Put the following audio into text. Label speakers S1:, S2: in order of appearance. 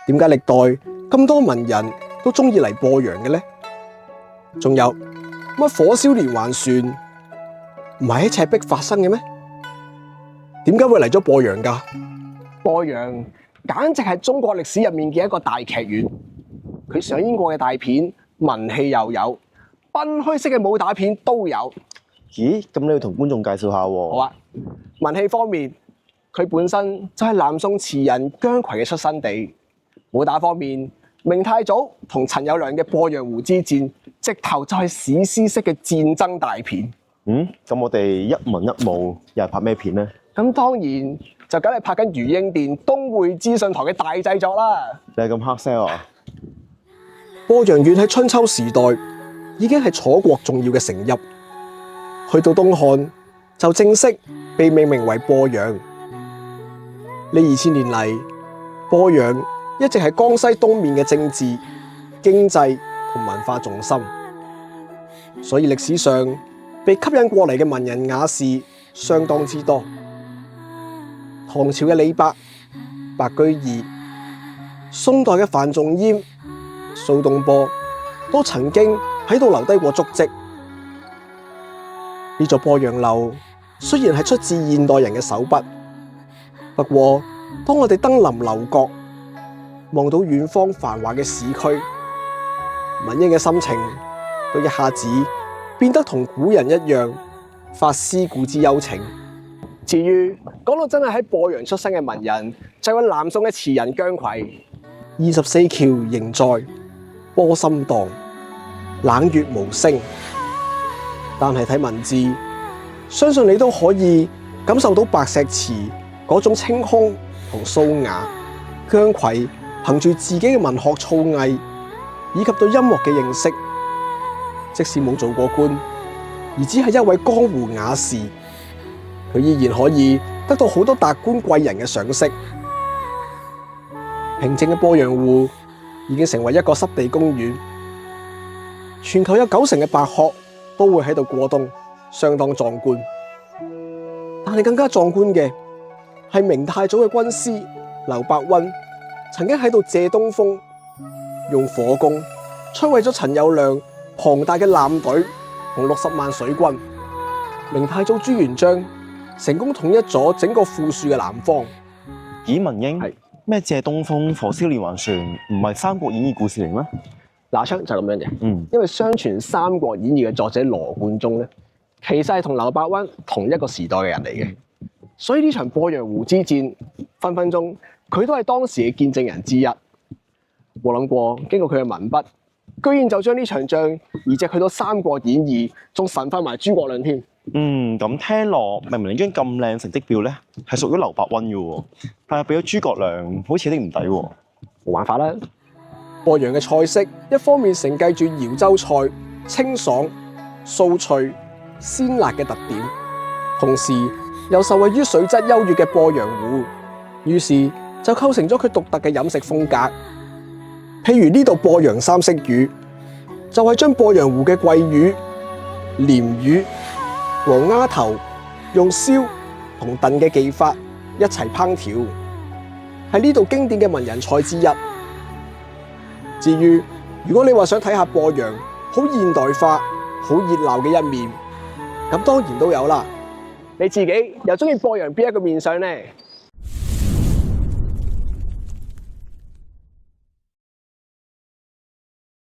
S1: 點解歷代咁多文人都中意嚟播洋嘅呢？仲有乜火燒連環船唔係喺赤壁發生嘅咩？點解會嚟咗播洋㗎？播洋簡直係中國歷史入面嘅一個大劇院，佢上演過嘅大片文戲又有，賓虛式嘅武打片都有。
S2: 咦？咁你要同觀眾介紹下喎。
S1: 好啊，文戲方面，佢本身就係南宋詞人姜夔嘅出生地；武打方面，明太祖同陳友諒嘅鄱陽湖之戰，直頭就係史詩式嘅戰爭大片。
S2: 咁我哋一文一武又係拍咩片呢？
S1: 咁當然就梗係拍緊余英殿東匯資訊台嘅大製作啦。
S2: 你係咁黑 sell 啊？
S1: 鄱陽縣喺春秋時代已經係楚國重要嘅城邑，去到東漢就正式被命名為鄱陽。呢2000年嚟，鄱陽一直係江西東面嘅政治、經濟同文化重心，所以歷史上被吸引過嚟嘅文人雅士相當之多。唐朝嘅李白、白居易，宋代嘅范仲淹、蘇東坡都曾經喺度留低過足跡。呢座鄱陽樓雖然係出自現代人嘅手筆，不過當我哋登臨樓閣，望到遠方繁華嘅市區，文英嘅心情都一下子變得同古人一樣，發思古之幽情。至於講到真係喺鄱陽出生嘅文人，就有南宋嘅詞人姜夔。24橋仍在，波心蕩，冷月無聲。但係睇文字，相信你都可以感受到白石詞嗰種清空同蘇雅。姜夔憑住自己嘅文學造詣以及對音樂嘅認識，即使冇做過官，而只係一位江湖雅士，佢依然可以得到好多達官貴人嘅賞識。平靜嘅鄱陽湖已經成為一個濕地公園，全球有90%嘅白鶴都會喺度過冬，相當壯觀。但係更加壯觀嘅係明太祖嘅軍師劉伯溫曾經喺度借東風，用火攻摧毀咗陳友諒龐大嘅艦隊同60萬水軍。明太祖朱元璋成功統一咗整個富庶嘅南方。
S2: 咦，文英
S1: 係
S2: 咩借東風火燒連環船，唔係《三國演義》故事嚟咩？
S1: 嗱，就係咁樣嘅。因為相傳《三國演義》嘅作者羅貫中咧，其實係同劉伯溫同一個時代嘅人嚟嘅，所以呢場鄱陽湖之戰分分鐘佢都係當時嘅見證人之一。冇諗過經過佢嘅文筆，居然就將呢場仗移植去到《三國演義》，仲神化埋諸葛亮添。
S2: 咁聽落明明你張咁靚成績表咧，係屬於劉伯溫嘅喎，但係俾咗諸葛亮，好似有啲唔抵喎。
S1: 冇辦法啦，鄱陽嘅菜式一方面承繼住揚州菜清爽、酥脆、鮮辣嘅特點，同時又受惠於水質優越嘅鄱陽湖，於是就構成咗佢獨特嘅飲食風格。譬如呢度鄱陽三色魚，就係將鄱陽湖嘅桂魚、鯰魚、黃丫頭用燒同燉嘅技法一齊烹調，係呢度經典嘅文人菜之一。至於如果你話想睇下鄱陽好現代化、好熱鬧嘅一面，咁當然都有啦。你自己又中意鄱陽邊一個面相呢？